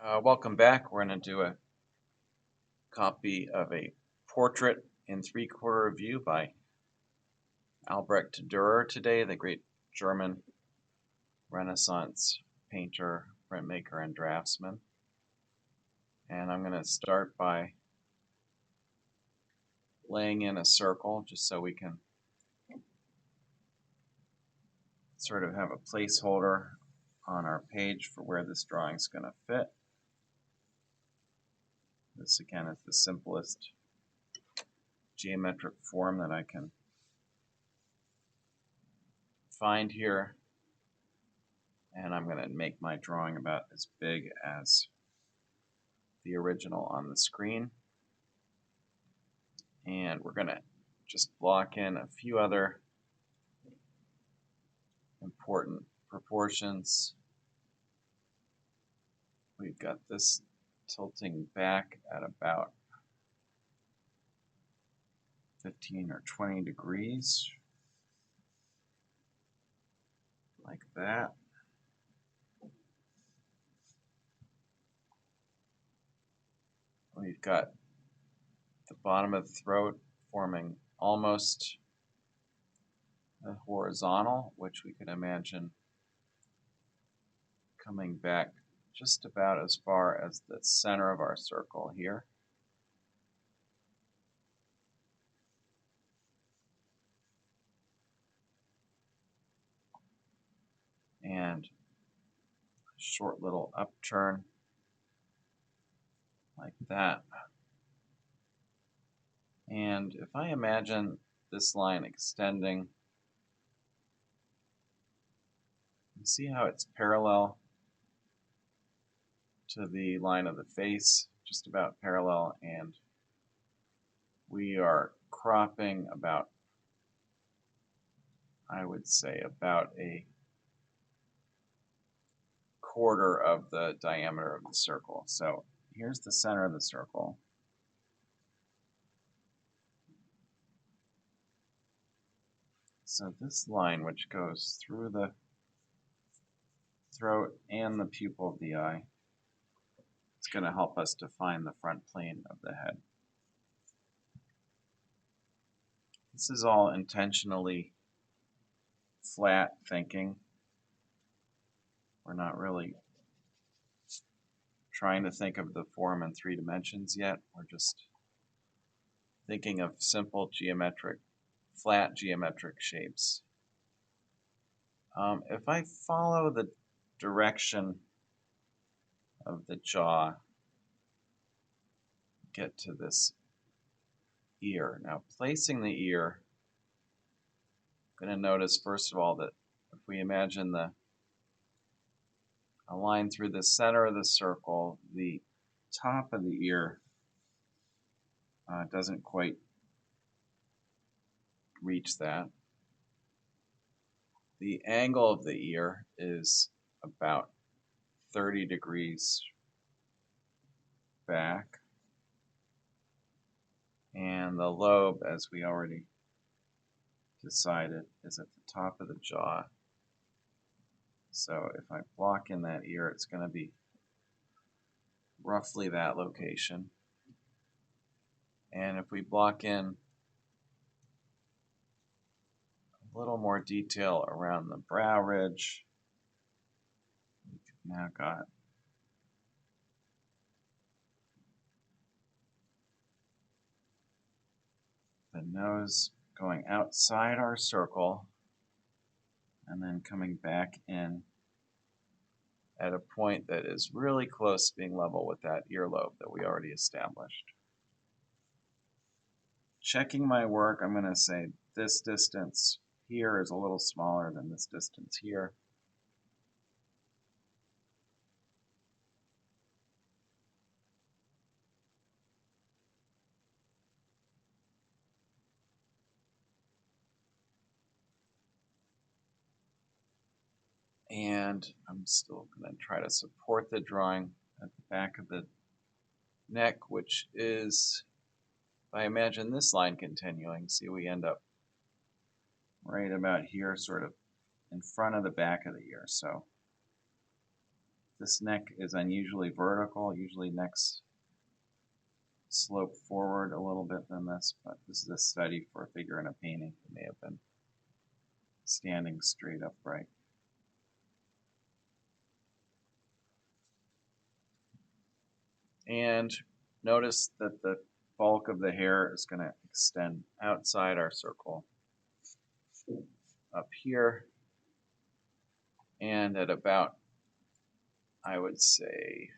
Welcome back. We're going to do a copy of a portrait in three-quarter view by Albrecht Durer today, the great German Renaissance painter, printmaker, and draftsman. And I'm going to start by laying in a circle just so we can sort of have a placeholder on our page for where this drawing is going to fit. This again is the simplest geometric form that I can find here, and I'm going to make my drawing about as big as the original on the screen. And we're going to just block in a few other important proportions. We've got this tilting back at about 15 or 20 degrees, like that. We've got the bottom of the throat forming almost a horizontal, which we could imagine coming back just about as far as the center of our circle here. And a short little upturn like that. And if I imagine this line extending, you see how it's parallel to the line of the face, just about parallel, and we are cropping about, I would say, about a quarter of the diameter of the circle. So here's the center of the circle. So this line, which goes through the throat and the pupil of the eye, it's going to help us define the front plane of the head. This is all intentionally flat thinking. We're not really trying to think of the form in 3 dimensions yet. We're just thinking of simple geometric, flat geometric shapes. If I follow the direction of the jaw, get to this ear. Now, placing the ear, I'm going to notice first of all that if we imagine a line through the center of the circle, the top of the ear doesn't quite reach that. The angle of the ear is about 30 degrees back, and the lobe, as we already decided, is at the top of the jaw. So if I block in that ear, it's going to be roughly that location. And if we block in a little more detail around the brow ridge, we've now got the nose going outside our circle and then coming back in at a point that is really close to being level with that earlobe that we already established. Checking my work, I'm going to say this distance here is a little smaller than this distance here. And I'm still going to try to support the drawing at the back of the neck, which is, if I imagine this line continuing, see we end up right about here, sort of in front of the back of the ear. So This neck is unusually vertical. Usually necks slope forward a little bit than this, but this is a study for a figure in a painting. It may have been standing straight upright. And notice that the bulk of the hair is going to extend outside our circle up here, and at about, I would say,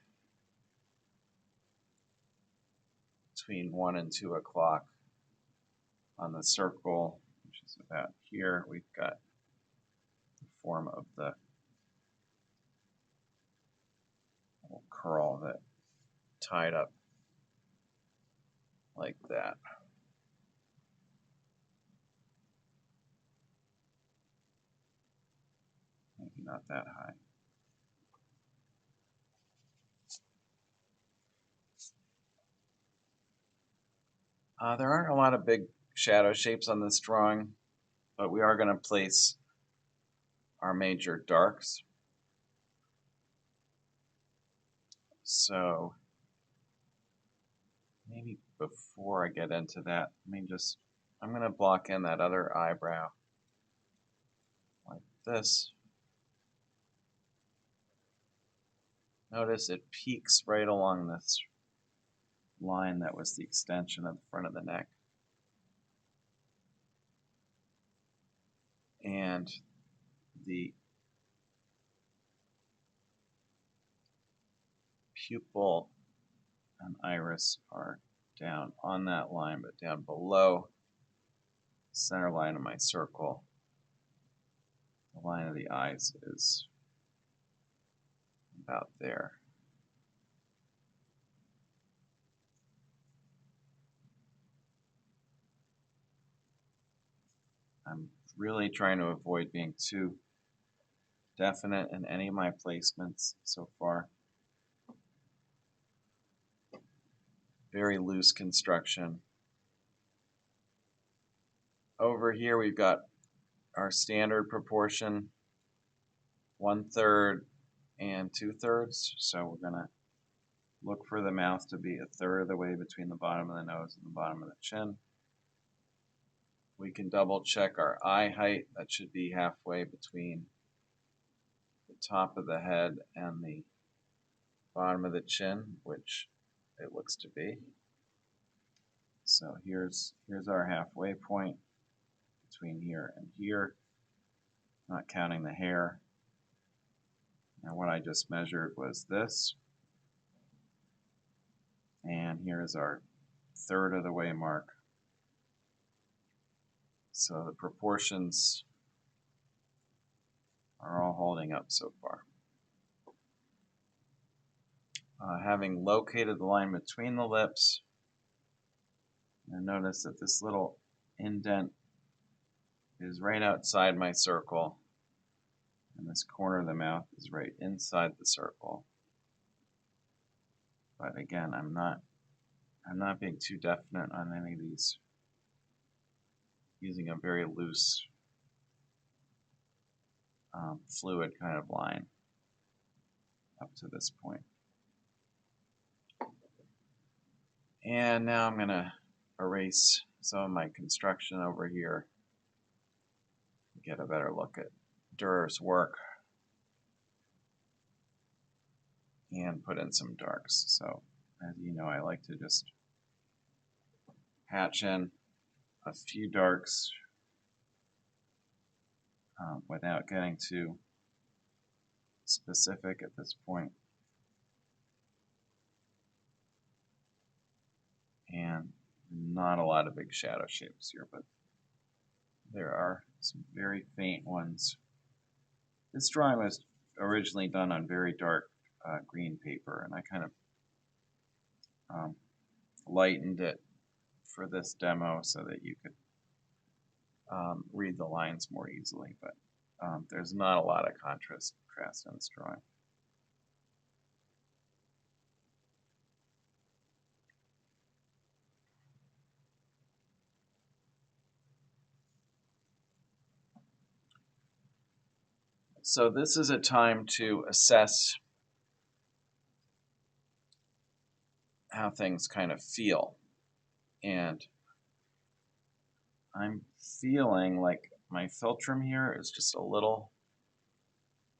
between 1 and 2 o'clock on the circle, which is about here, we've got the form of the little curl that tied up like that. Maybe not that high. There aren't a lot of big shadow shapes on this drawing, but we are going to place our major darks. So maybe before I get into that, I'm going to block in that other eyebrow like this. Notice it peaks right along this line that was the extension of the front of the neck. And the pupil and iris are down on that line, but down below the center line of my circle. The line of the eyes is about there. I'm really trying to avoid being too definite in any of my placements so far. Very loose construction. Over here we've got our standard proportion, 1/3 and 2/3. So we're going to look for the mouth to be 1/3 of the way between the bottom of the nose and the bottom of the chin. We can double check our eye height. That should be halfway between the top of the head and the bottom of the chin, which it looks to be. So here's our halfway point between here and here, not counting the hair. And what I just measured was this. And here's our 1/3 of the way mark. So the proportions are all holding up so far. Having located the line between the lips, and notice that this little indent is right outside my circle, and this corner of the mouth is right inside the circle. But again, I'm not being too definite on any of these, using a very loose, fluid kind of line up to this point. And now I'm going to erase some of my construction over here to get a better look at Durer's work and put in some darks. So as you know, I like to just hatch in a few darks without getting too specific at this point. And not a lot of big shadow shapes here, but there are some very faint ones. This drawing was originally done on very dark green paper, and I kind of lightened it for this demo so that you could read the lines more easily, but there's not a lot of contrast in this drawing. So this is a time to assess how things kind of feel. And I'm feeling like my filtrum here is just a little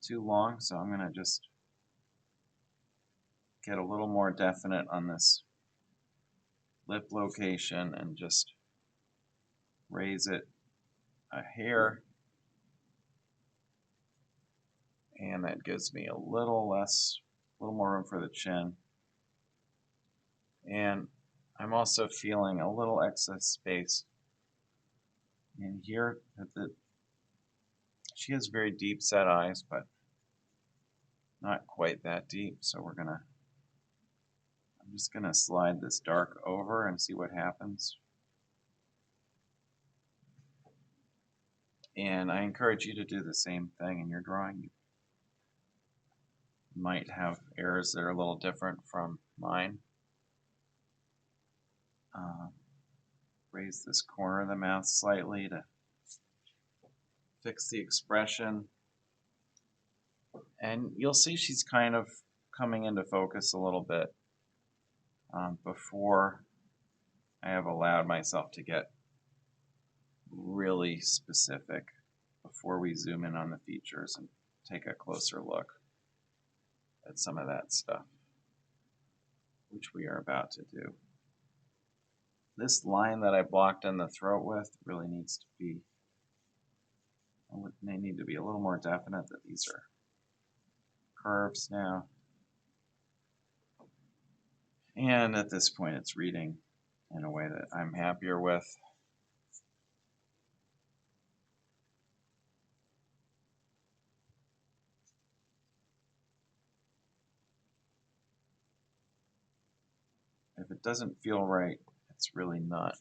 too long, so I'm going to just get a little more definite on this lip location and just raise it a hair, and that gives me a little more room for the chin. And I'm also feeling a little excess space in here. She has very deep set eyes, but not quite that deep, so I'm just gonna slide this dark over and see what happens. And I encourage you to do the same thing in your drawing. You might have errors that are a little different from mine. Raise this corner of the mouth slightly to fix the expression. And you'll see she's kind of coming into focus a little bit before I have allowed myself to get really specific, before we zoom in on the features and take a closer look at some of that stuff, which we are about to do. This line that I blocked in the throat with really needs to be, may need to be a little more definite, that these are curves now. And at this point it's reading in a way that I'm happier with. If it doesn't feel right, it's really not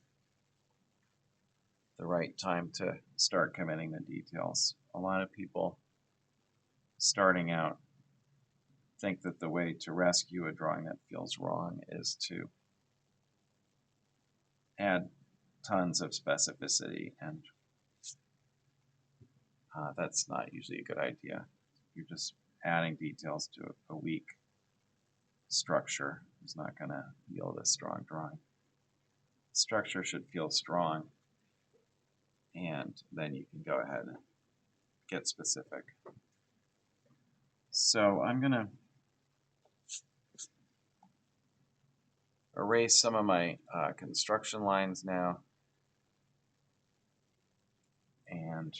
the right time to start committing the details. A lot of people starting out think that the way to rescue a drawing that feels wrong is to add tons of specificity, and that's not usually a good idea. You're just adding details to a weak structure is not going to yield a strong drawing. Structure should feel strong, and then you can go ahead and get specific. So I'm going to erase some of my construction lines now, and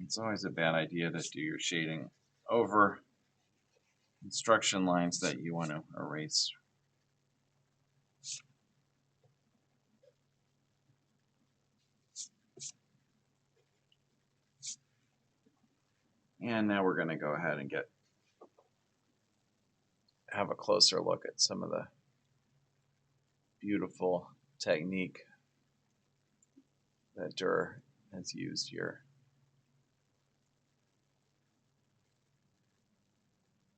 it's always a bad idea to do your shading over construction lines that you want to erase. And now we're going to go ahead and have a closer look at some of the beautiful technique that Durer has used here.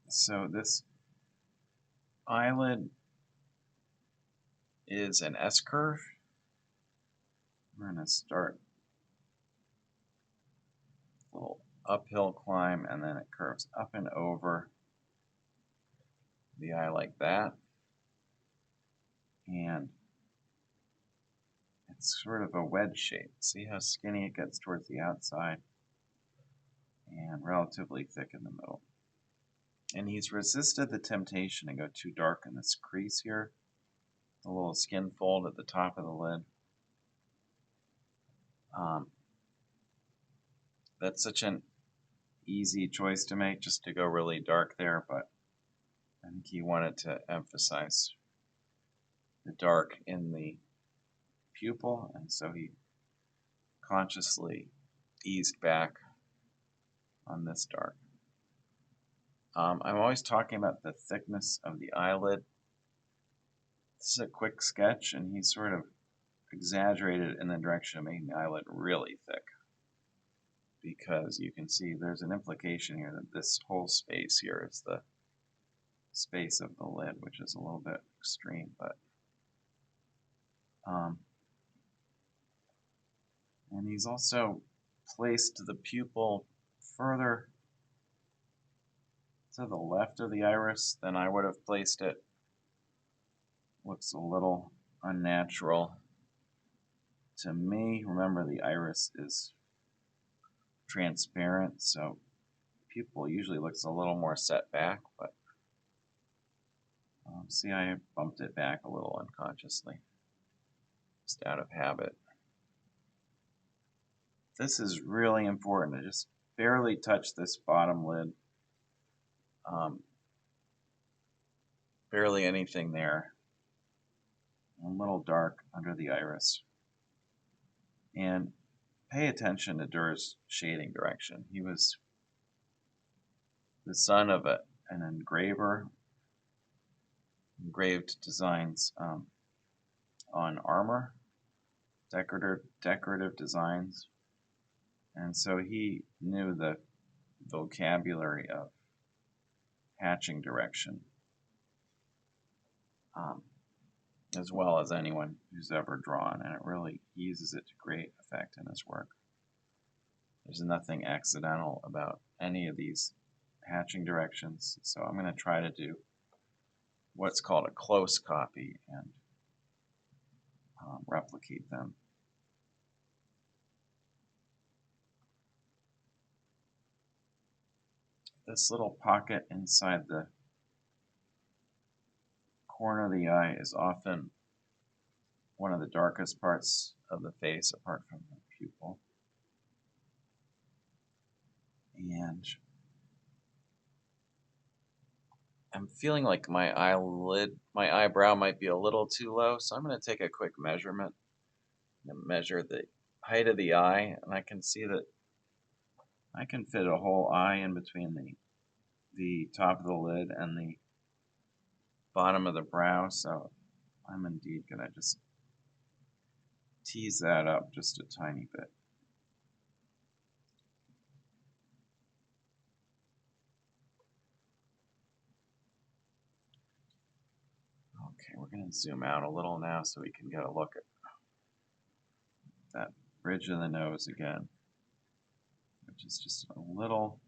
So this eyelid is an S-curve. We're going to start a little uphill climb, and then it curves up and over the eye like that. And it's sort of a wedge shape. See how skinny it gets towards the outside and relatively thick in the middle. And he's resisted the temptation to go too dark in this crease here, the little skin fold at the top of the lid. That's such an easy choice to make, just to go really dark there, but I think he wanted to emphasize the dark in the pupil, and so he consciously eased back on this dark. I'm always talking about the thickness of the eyelid. This is a quick sketch, and he sort of exaggerated in the direction of making the eyelid really thick, because you can see there's an implication here that this whole space here is the space of the lid, which is a little bit extreme, but and he's also placed the pupil further to the left of the iris than I would have placed it. Looks a little unnatural to me. Remember, the iris is transparent, so pupil usually looks a little more set back, but see, I bumped it back a little unconsciously, just out of habit. This is really important to just barely touch this bottom lid. Barely anything there. A little dark under the iris. And pay attention to Durer's shading direction. He was the son of an engraver, engraved designs on armor, decorative designs. And so he knew the vocabulary of hatching direction as well as anyone who's ever drawn, and it really uses it to great effect in his work. There's nothing accidental about any of these hatching directions, so I'm going to try to do what's called a close copy and replicate them. This little pocket inside the corner of the eye is often one of the darkest parts of the face, apart from the pupil. And I'm feeling like my eyebrow might be a little too low, so I'm going to take a quick measurement and measure the height of the eye, and I can see that I can fit a whole eye in between the top of the lid and the bottom of the brow, so I'm indeed going to just tease that up just a tiny bit. Okay, we're going to zoom out a little now so we can get a look at that bridge of the nose again, which is just a little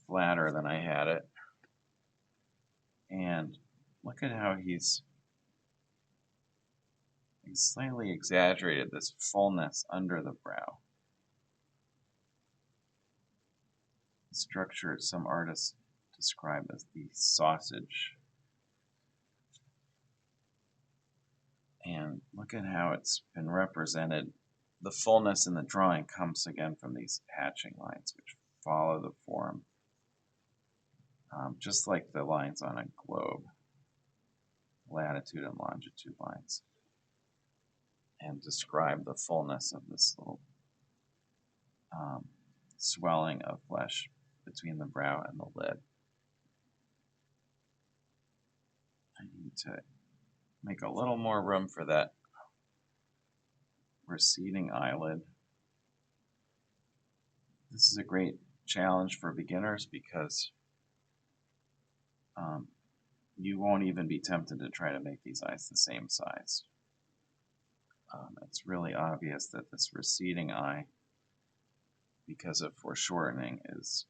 flatter than I had it. And look at how he's slightly exaggerated this fullness under the brow. The structure some artists describe as the sausage. And look at how it's been represented. The fullness in the drawing comes again from these hatching lines, which follow the form, just like the lines on a globe, latitude and longitude lines, and describe the fullness of this little swelling of flesh between the brow and the lid. I need to make a little more room for that receding eyelid. This is a great challenge for beginners because you won't even be tempted to try to make these eyes the same size. It's really obvious that this receding eye, because of foreshortening, is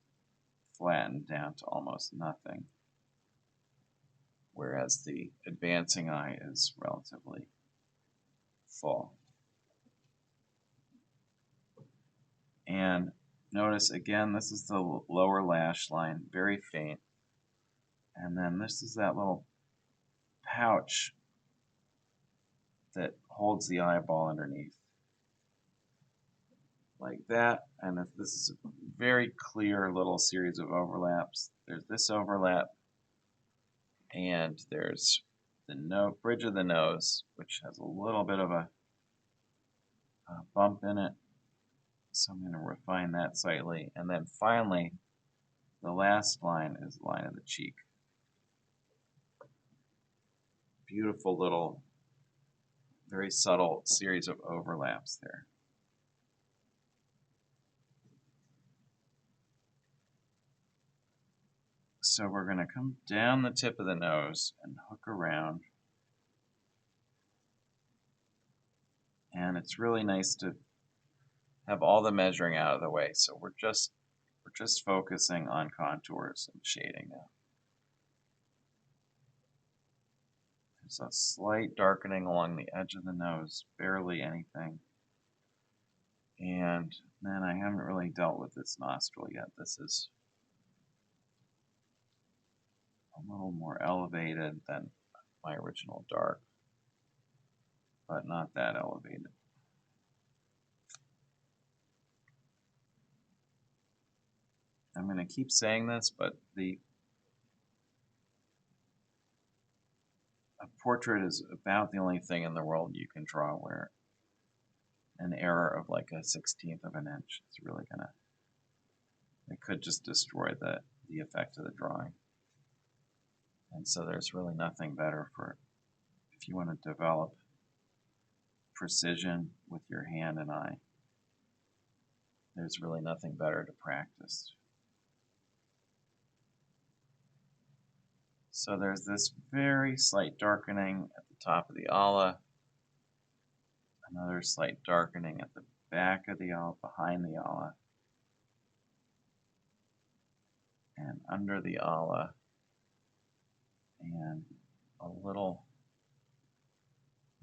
flattened down to almost nothing, whereas the advancing eye is relatively full. And notice again, this is the lower lash line, very faint. And then this is that little pouch that holds the eyeball underneath. Like that. And this is a very clear little series of overlaps. There's this overlap, and there's the bridge of the nose, which has a little bit of a bump in it. So I'm going to refine that slightly. And then finally, the last line is the line of the cheek. Beautiful little, very subtle series of overlaps there. So we're going to come down the tip of the nose and hook around. And it's really nice to have all the measuring out of the way. So we're just focusing on contours and shading now. There's a slight darkening along the edge of the nose, barely anything. And then I haven't really dealt with this nostril yet. This is a little more elevated than my original dark, but not that elevated. I'm going to keep saying this, but a portrait is about the only thing in the world you can draw where an error of like a 1/16 of an inch is really it could just destroy the effect of the drawing. And so there's really nothing better for, if you want to develop precision with your hand and eye, there's really nothing better to practice. So there's this very slight darkening at the top of the ala, another slight darkening at the back of the ala, behind the ala, and under the ala, and a little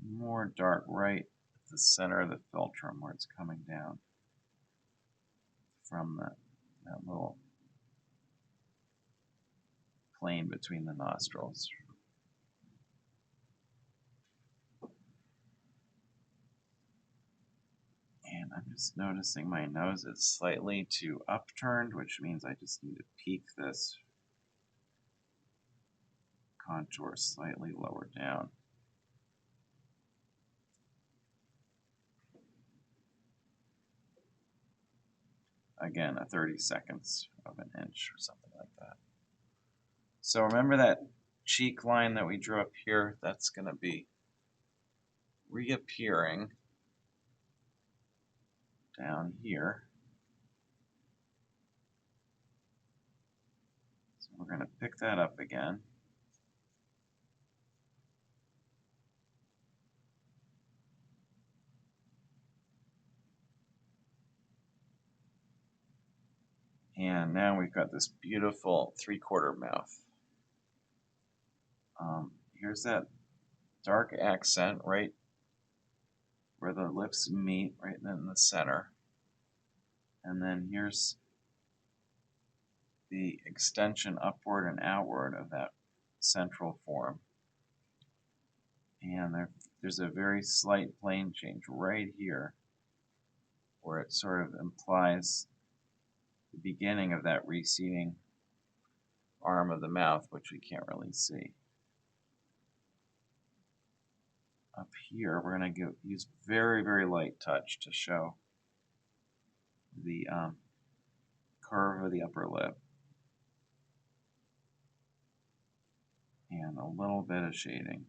more dark right at the center of the philtrum where it's coming down from that little plane between the nostrils. And I'm just noticing my nose is slightly too upturned, which means I just need to peak this contour slightly lower down. Again, a 30/2 of an inch or something like that. So remember that cheek line that we drew up here? That's going to be reappearing down here. So we're going to pick that up again. And now we've got this beautiful 3/4 mouth. Here's that dark accent right where the lips meet, right in the center. And then here's the extension upward and outward of that central form. And there's a very slight plane change right here where it sort of implies the beginning of that receding arm of the mouth, which we can't really see. Up here, we're going to use very, very light touch to show the curve of the upper lip and a little bit of shading.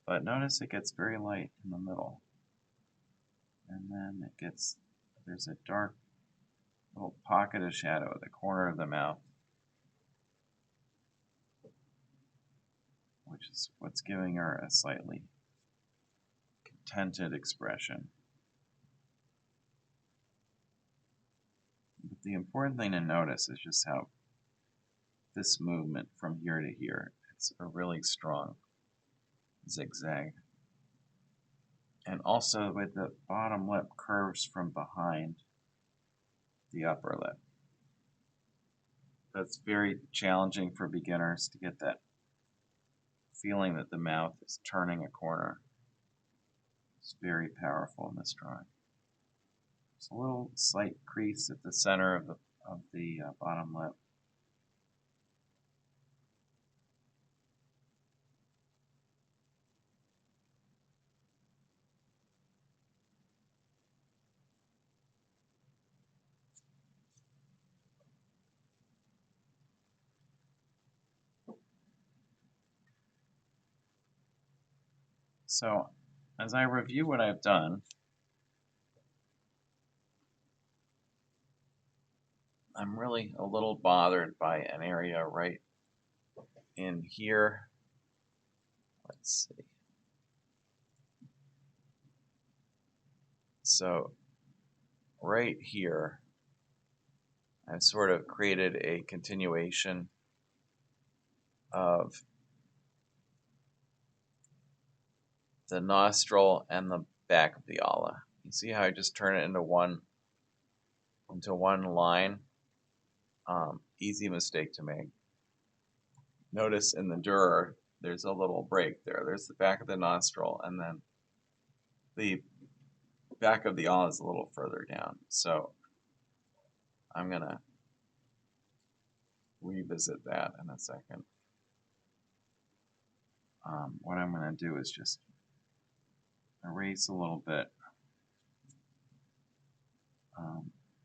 But notice it gets very light in the middle. And then there's a dark little pocket of shadow at the corner of the mouth, which is what's giving her a slightly contented expression. But the important thing to notice is just how this movement from here to here, it's a really strong zigzag. And also with the bottom lip curves from behind the upper lip. That's very challenging for beginners to get that feeling that the mouth is turning a corner. It's very powerful in this drawing. There's a little slight crease at the center of the bottom lip. So, as I review what I've done, I'm really a little bothered by an area right in here. Let's see. So right here, I've sort of created a continuation of the nostril and the back of the ala. You see how I just turn it into one line? Easy mistake to make. Notice in the Durer, there's a little break there. There's the back of the nostril, and then the back of the ala is a little further down. So I'm going to revisit that in a second. What I'm going to do is just erase a little bit.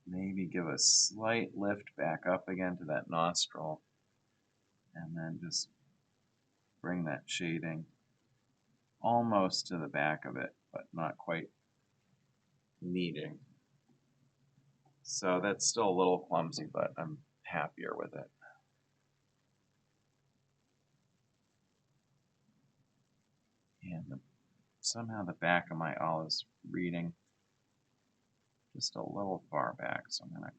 Maybe give a slight lift back up again to that nostril, and then just bring that shading almost to the back of it, but not quite meeting. So that's still a little clumsy, but I'm happier with it. And somehow the back of my ala is reading just a little far back, so I'm going to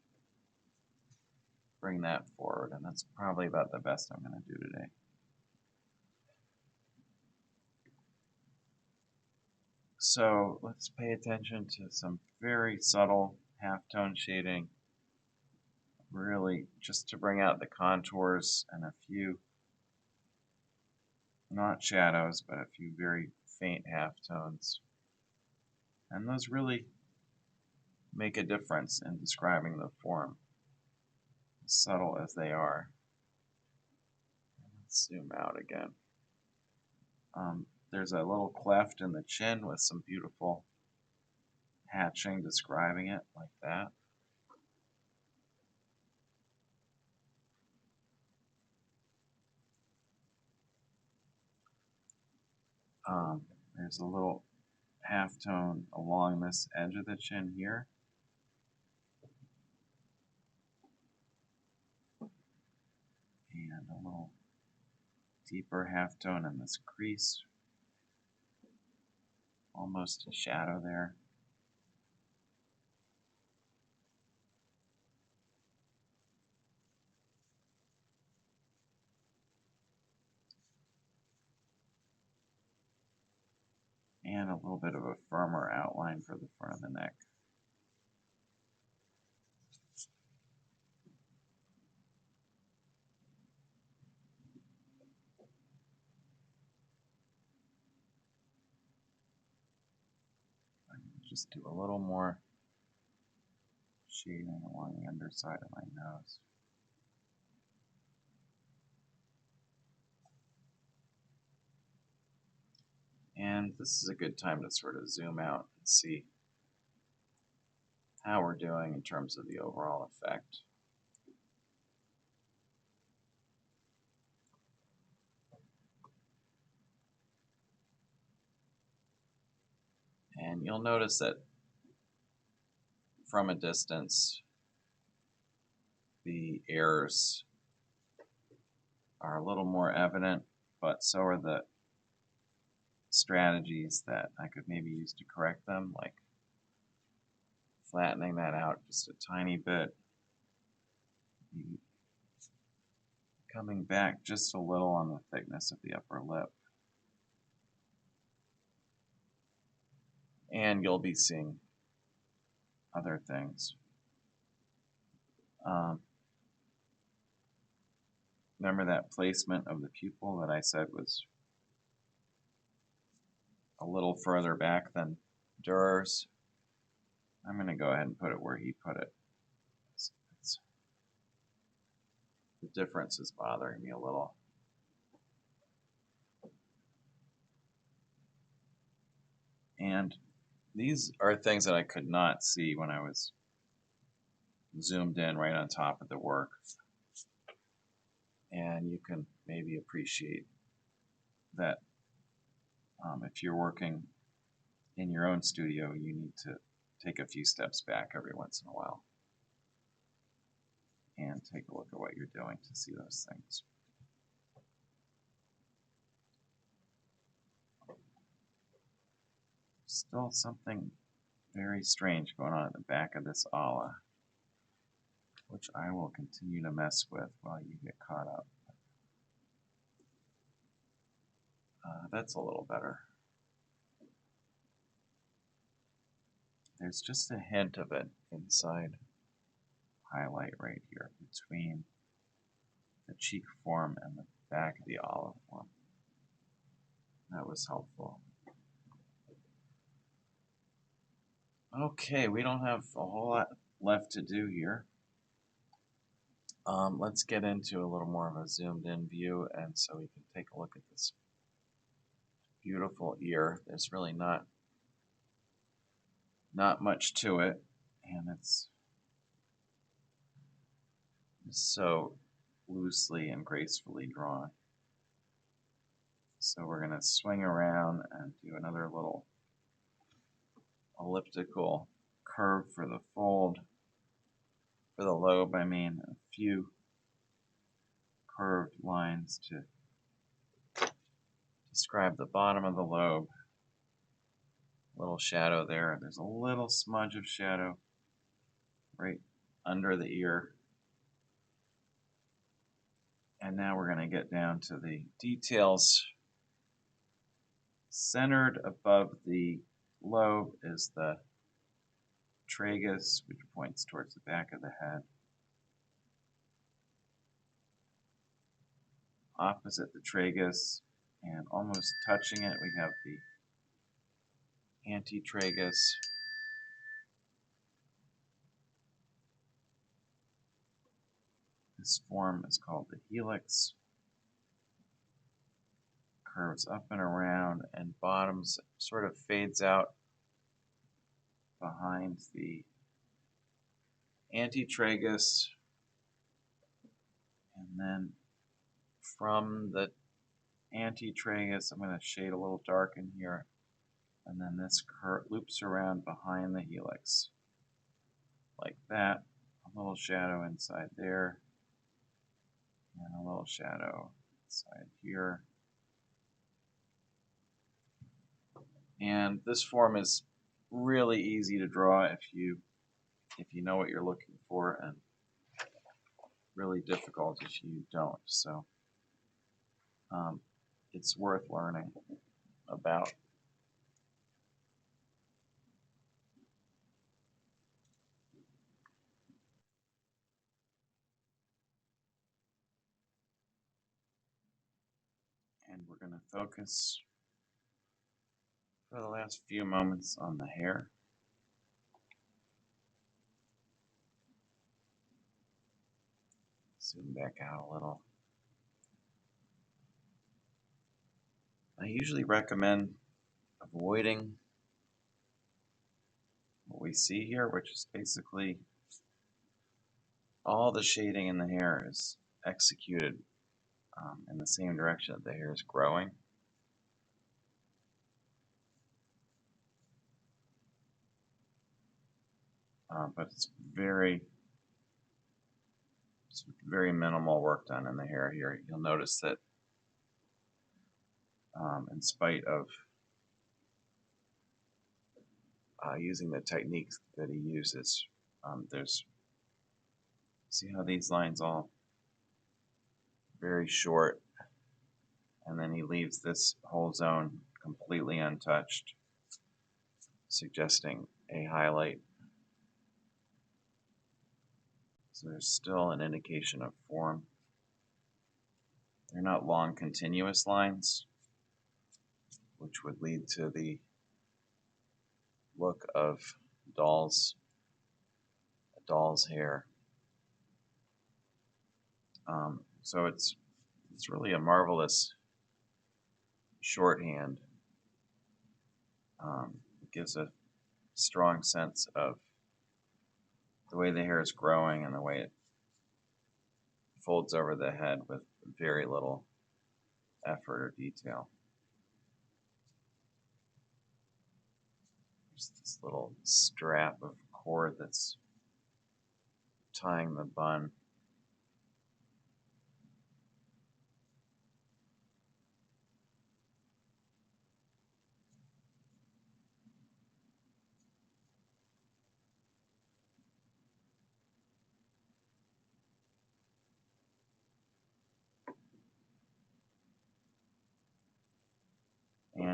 bring that forward, and that's probably about the best I'm going to do today. So let's pay attention to some very subtle halftone shading, really just to bring out the contours and a few, not shadows, but a few very faint halftones. And those really make a difference in describing the form, as subtle as they are. Let's zoom out again. There's a little cleft in the chin with some beautiful hatching describing it like that. There's a little halftone along this edge of the chin here. And a little deeper halftone in this crease. Almost a shadow there. And a little bit of a firmer outline for the front of the neck. Just do a little more shading along the underside of my nose. And this is a good time to sort of zoom out and see how we're doing in terms of the overall effect. And you'll notice that from a distance, the errors are a little more evident, but so are the strategies that I could maybe use to correct them, like flattening that out just a tiny bit, coming back just a little on the thickness of the upper lip. And you'll be seeing other things. Remember that placement of the pupil that I said was a little further back than Durer's? I'm going to go ahead and put it where he put it. The difference is bothering me a little. And these are things that I could not see when I was zoomed in right on top of the work. And you can maybe appreciate that if you're working in your own studio, you need to take a few steps back every once in a while and take a look at what you're doing to see those things. Still something very very strange going on at the back of this ala, which I will continue to mess with while you get caught up. That's a little better. There's just a hint of it inside highlight right here between the cheek form and the back of the olive form. That was helpful. Okay, we don't have a whole lot left to do here. Let's get into a little more of a zoomed in view, and so we can take a look at this beautiful ear. There's really not much to it, and it's so loosely and gracefully drawn. So we're going to swing around and do another little elliptical curve for the fold, for the lobe, I mean, a few curved lines to describe the bottom of the lobe. Little shadow there. There's a little smudge of shadow right under the ear. And now we're going to get down to the details. Centered above the lobe is the tragus, which points towards the back of the head. Opposite the tragus and almost touching it, we have the antitragus. This form is called the helix. Curves up and around and bottoms, sort of fades out behind the antitragus, and then from the antitragus, I'm going to shade a little dark in here, and then this loops around behind the helix like that. A little shadow inside there, and a little shadow inside here. And this form is really easy to draw if you know what you're looking for, and really difficult if you don't. So it's worth learning about. And we're going to focus for the last few moments on the hair. Zoom back out a little. I usually recommend avoiding what we see here, which is basically all the shading in the hair is executed in the same direction that the hair is growing. But it's very minimal work done in the hair here. You'll notice that in spite of using the techniques that he uses, see how these lines all very short, and then he leaves this whole zone completely untouched, suggesting a highlight. So there's still an indication of form. They're not long continuous lines, which would lead to the look of a doll's hair. So it's really a marvelous shorthand. It gives a strong sense of the way the hair is growing and the way it folds over the head with very little effort or detail. There's this little strap of cord that's tying the bun.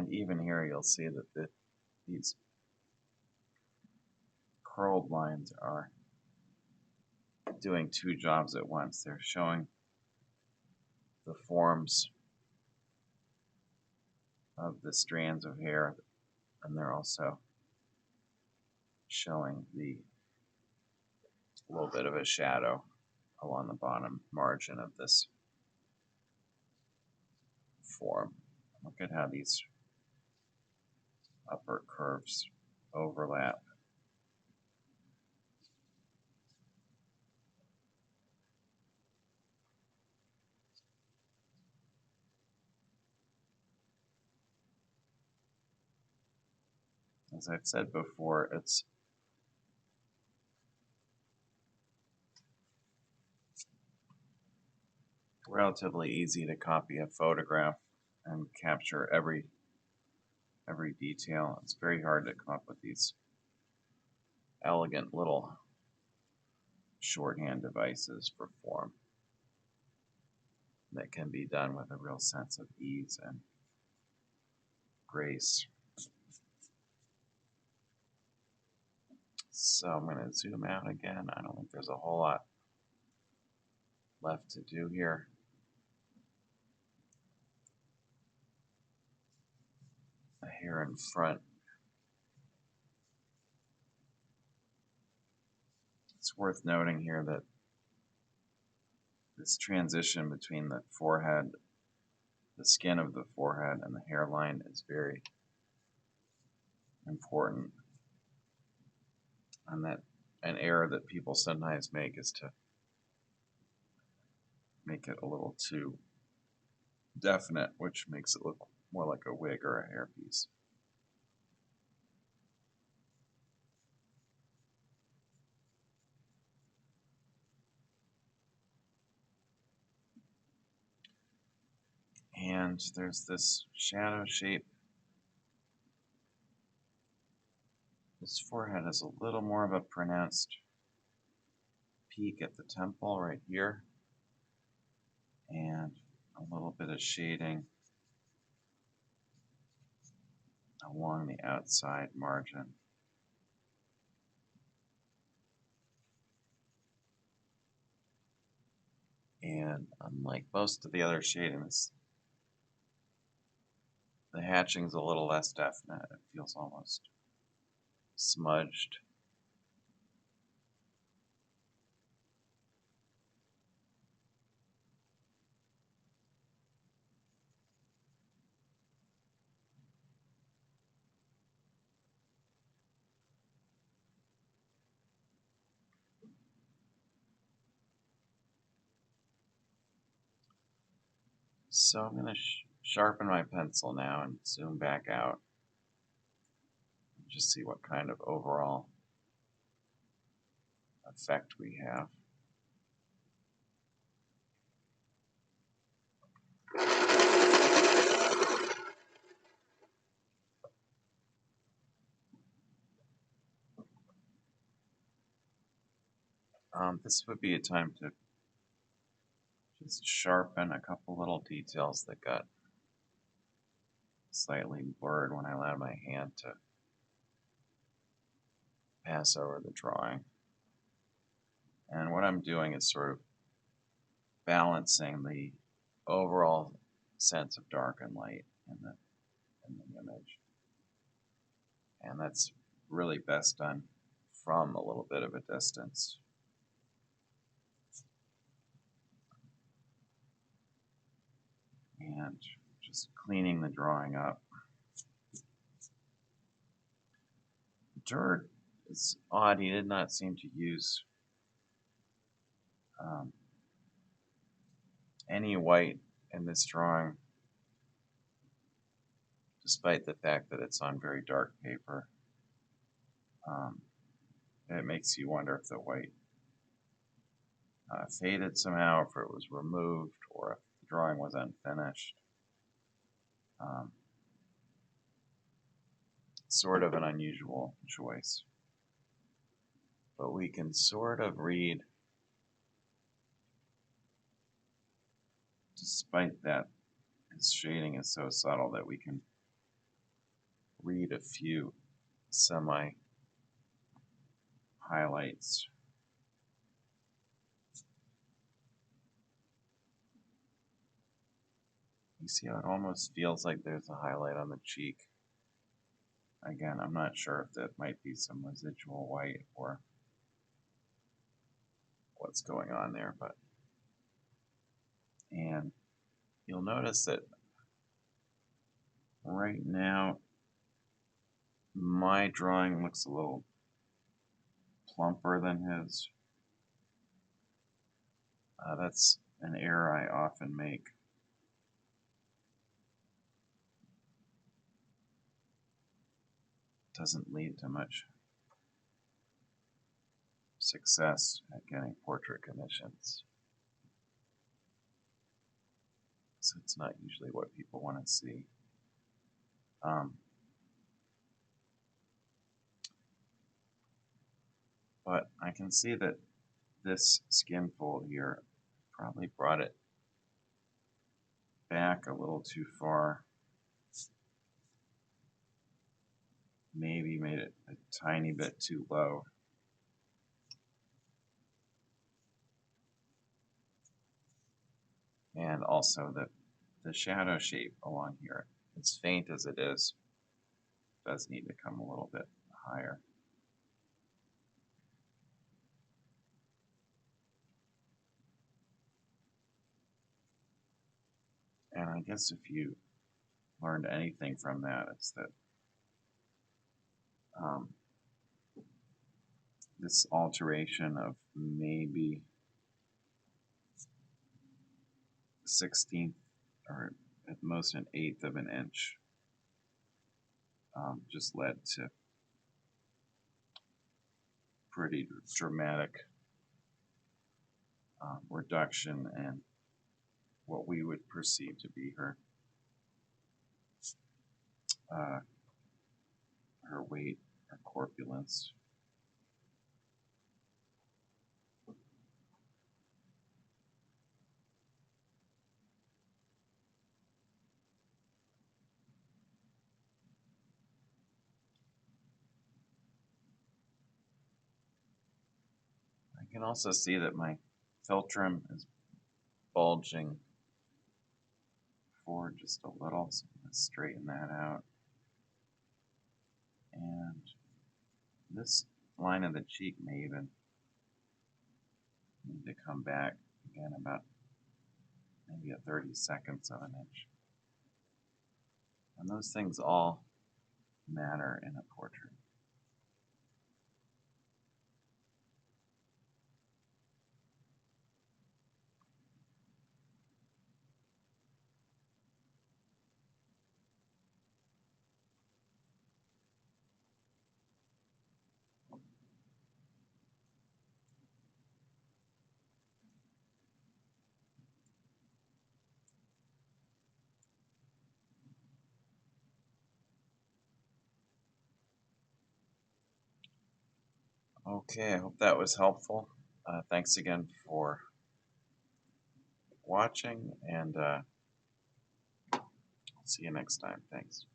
And even here you'll see that these curled lines are doing two jobs at once. They're showing the forms of the strands of hair, and they're also showing the little bit of a shadow along the bottom margin of this form. Look at how these upper curves overlap. As I've said before, it's relatively easy to copy a photograph and capture every detail. It's very hard to come up with these elegant little shorthand devices for form that can be done with a real sense of ease and grace. So I'm going to zoom out again. I don't think there's a whole lot left to do here. The hair in front. It's worth noting here that this transition between the forehead, the skin of the forehead, and the hairline is very important. And that an error that people sometimes make is to make it a little too definite, which makes it look more like a wig or a hairpiece. And there's this shadow shape. This forehead has a little more of a pronounced peak at the temple right here, and a little bit of shading along the outside margin. And unlike most of the other shadings, the hatching's a little less definite. It feels almost smudged. So I'm going to sharpen my pencil now and zoom back out. Just see what kind of overall effect we have. This would be a time to just sharpen a couple little details that got slightly blurred when I allowed my hand to pass over the drawing. And what I'm doing is sort of balancing the overall sense of dark and light in the image. And that's really best done from a little bit of a distance. And just cleaning the drawing up. Durer is odd. He did not seem to use any white in this drawing, despite the fact that it's on very dark paper. It makes you wonder if the white faded somehow, if it was removed, or if the drawing was unfinished. Sort of an unusual choice. But we can sort of read, despite that his shading is so subtle, that we can read a few semi-highlights. You see how it almost feels like there's a highlight on the cheek. Again, I'm not sure if that might be some residual white or what's going on there, and you'll notice that right now my drawing looks a little plumper than his. That's an error I often make. Doesn't lead to much success at getting portrait commissions. So it's not usually what people want to see. But I can see that this skin fold here probably brought it back a little too far. Maybe made it a tiny bit too low. And also the shadow shape along here, as faint as it is, does need to come a little bit higher. And I guess if you learned anything from that, it's that this alteration of maybe 1/16 or at most an 1/8 of an inch just led to pretty dramatic reduction in what we would perceive to be her weight or corpulence. I can also see that my philtrum is bulging forward just a little, so I'm going to straighten that out. And this line of the cheek may even need to come back again about maybe a 30/2 of an inch. And those things all matter in a portrait. Okay, I hope that was helpful. Thanks again for watching, and see you next time. Thanks.